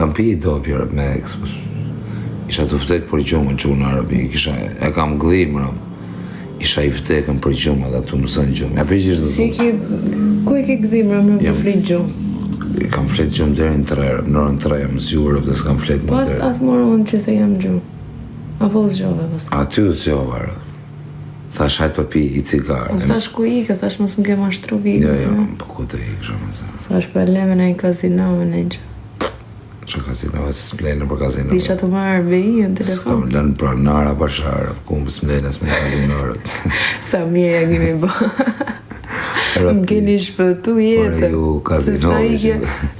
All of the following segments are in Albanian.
Kam pi dopjer me ekspos. Isha të vdek për gjumë në arabi, e kam glimra. Isha I vdekën për gjumë edhe të mësën gjumë. Ja përgjishtë dhe Si ku e ke gdhimra me për flet gjumë? Kam flet gjumë deri në 3 herë, në orën 3 jam zgjurë dhe s'kam flet më deri. Atë morë unë që të jam gjumë. Apo zgjove pas. Aty zgjova. Thash hajt për pi I cigarë. O thash ku ike, thash mos më ke mashtru vite. Jo, po ku të ikë shumë e zemë. Thash për leme në I kazino me në gjë. Që kazino, e se s'mlejnë për kazino. Disha të marrë BI në telefon. S'kam lënë për nara basharë, ku më s'mlejnë s'me kazinorët. Sa mirë ja kemi bë. Më keni shpëtu jetën. Por ju kazinovi.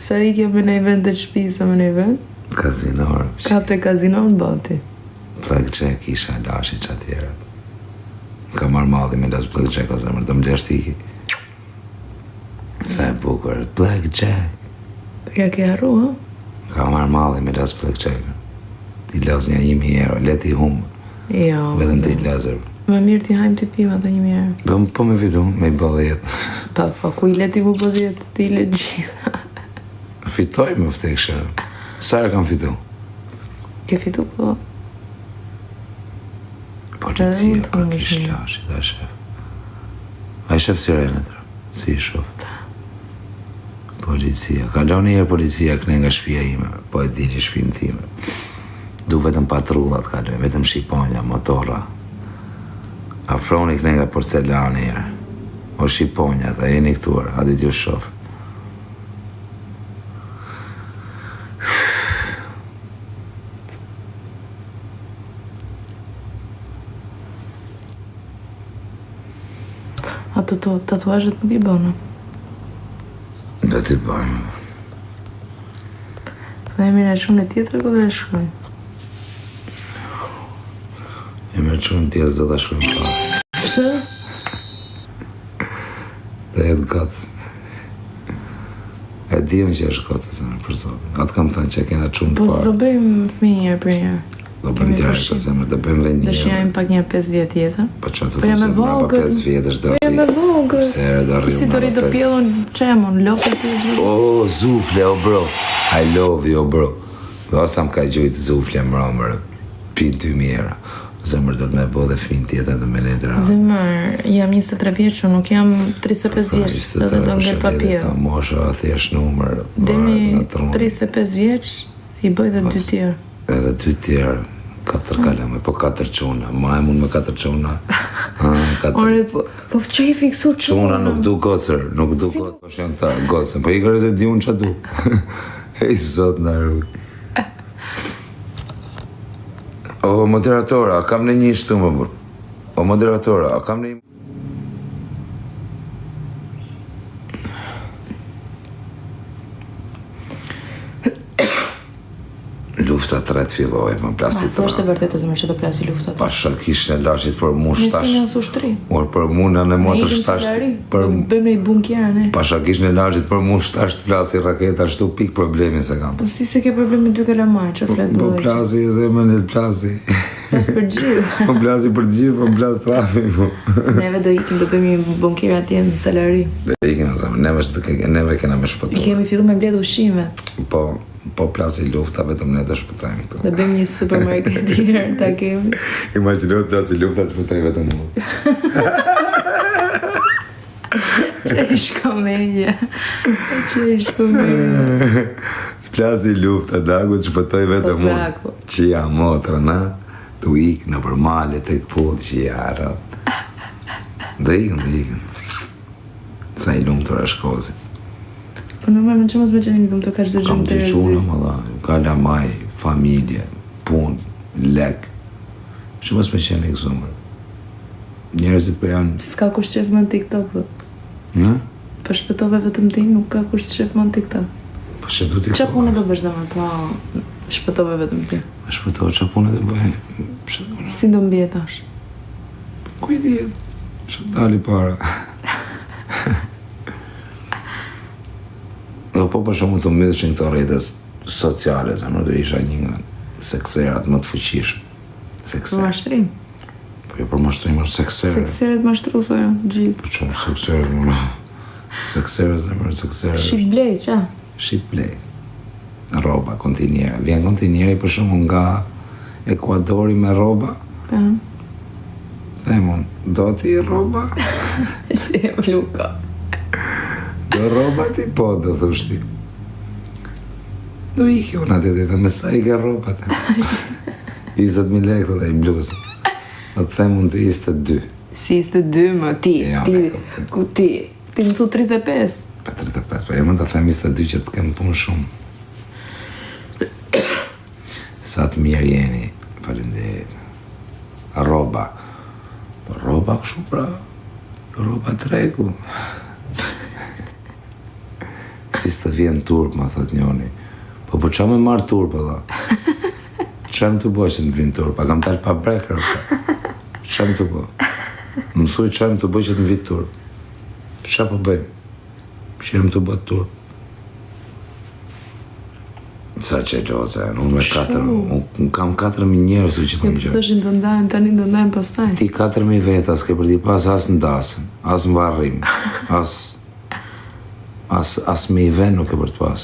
Sa ike me në vend të shpisa me në vend? Kazinorë. Ka të kazino në bati. Blackjack isha lashi që atjera. Ka marrë malli me las Blackjack o zemër, të më leshtiki. Sa e bukur, Blackjack. Ja ke harru, ha? Ka marrë malli me las Blackjack. Ti las një 1.000 euro, leti humë. Jo. Vedëm ti lazër. Më mirë ti hajmë të pima të 1.000 euro. Po me fitu, me I bëllë jetë. Pa, ku I leti mu bëllë jetë, ti I letë gjitha. Fitoj me vtekshë. Sa e kam fitu? Ke fitu po? Policia për kish lashi, da shef. A I shef sirenët, si I shof. Policia, kaloni herë policia këne nga shpia ime, po e dili shpinë time. Du vetëm patrullat kaloj, vetëm shqiponja, motora. Afroni këne nga porcelani herë. O shqiponja, dhe jeni këtuar, ati t'ju shof. A tatuazhet nuk I bëna? Dhe t'i bëjmë. Po e mirë e shumë e tjetër po dhe e shkoj? E mërë që në tjetë zë të shkojmë fa. Pse? Dhe jetë gacë. E dion që është gacë se në përsotë. Atë kam thënë që kena qunë të Po parë. s'do bëjmë fëmijë njërë për njërë. Do bëjmë tjera të zemë, do bëjmë dhe një. Dhe shjajmë pak një 5 vjetë tjetër. Po që të Po jam e thëmë pa vogël. 5 vjetës do Po jam e vogël. Pse e do rrimë. Si të rritë të pjellon qemon, lopë të pjellon. O, zufle, o bro. I love you, bro. Dhe asa më ka gjujtë zufle më rëmërë. Pi 2 mjera. Zemër do të me bo dhe fin tjetër dhe me letëra. Zemër, jam 23 vjeqë, nuk jam 35 vjeqë, edhe do ngel papirë. Ka mosha, thjesht numër. Demi 35 vjeqë, I bëj dhe 2 tjerë. Edhe 2 tjerë. 4 kaleme, po 4 quna. Majmun me 4 quna. Ore, po që I fiksu Quna nuk du gocër, nuk du gocër. Po shenë këta gocër, po I kërës e di unë që du. Hej, zot në rrugë. O, moderatora, a kam në një shtu më burë? O, moderatora, a kam në një... Lufta 3 filloj, më plasi të është e vërtet të zëmë që do plasi lufta të. Pasha kishë në lashit për mu shtash. Nëse në sushtri. Or për mu në motër shtash. Bëjmë I bunkjera, ne. Pasha kishë në lashit për mu shtash të plasi raketa, shtu pik problemin se kam. Po si se ke problemi 2 kalamaj, që fletë Po bëjë. plasi e zemën e plasi. Plas për gjithë. Po plasi për gjithë, po plas trafi. Neve do ikim, do bëjmë bunkjera atje në salari. Dhe ikim në zemën, neve kena me shpëtu. I kemi fillu me mbledh ushqime. Po plasi lufta, vetëm ne të shpëtojmë këtu. Dhe bëjmë një supermarket tjerë, ta kemi. Imaginoj plasi lufta të shpëtoj vetëm mu. Që është komedja. Që është komedja. Plasi lufta, dagu të shpëtoj vetëm mu. Zaku. Që ja motra, na? Tu ikë në përmalet e këpullë që ja rap. Dhe ikën. Sa I lumë të rashkozi. Po normal, që mos me qenë një të kashtë dhe Kam gjëmë të të rëzi. qunë, më dha, kalla maj, familje, pun, lek. Që mos me qenë I këzumër. Njerëzit për janë... S'ka kush qef më në TikTok, thot. Në? Po shpëtove vetëm ti, nuk ka kush qef më në TikTok. Po që du t'i Qa punë do bësh zemër, po shpëtove vetëm ti. Shpëtoj që punë dhe bëjë. Si do mbjetash? Kujti e? Që tali para. Dhe po për shumë të mydhëshin këto rejtës sociale, zemër do isha një nga sekserat më të fuqishëm. Për mashtrim? Po jo për mashtrim, është seksere. Sekseret mashtru, sa jo, gjithë. Po që seksere, më... Seksere, zemër, seksere. Shit blej, qa? Shit blej. Roba, kontinjere. Vjen kontinjeri për shumë nga Ekuadori me roba. Themon, do ti roba? Si e Luka. Do roba ti po, do thushti. Do iki unë atë dhe me sa i ka roba të. 20.000 lekë dhe i bluzë. Do të them unë të 22. Si 22 më, ti, ku ti? Ti më thu 35. Pa 35, pa e më të them 22 që të kem punë shumë. Sa të mirë jeni, faleminderit. Roba. Po roba kështu pra, roba tregu. Si s'të vjen turp, ma thot njoni. Po qa me marrë turp edhe? Qa më të boj që të vjen turp? A kam talë pa breker? Qa më të boj? Më thuj qa më të boj që të vjen turp? Qa po bëjmë? Që më të boj turp? Sa që e loze, unë me 4, unë kam 4.000 njerës u që po më gjë. Jo, pësëshin të ndajnë, tani të ndajnë pastaj. Ti 4.000 veta, s'ke për ti pas as në dasëm, as në varrim, as me i ven nuk e për të pas.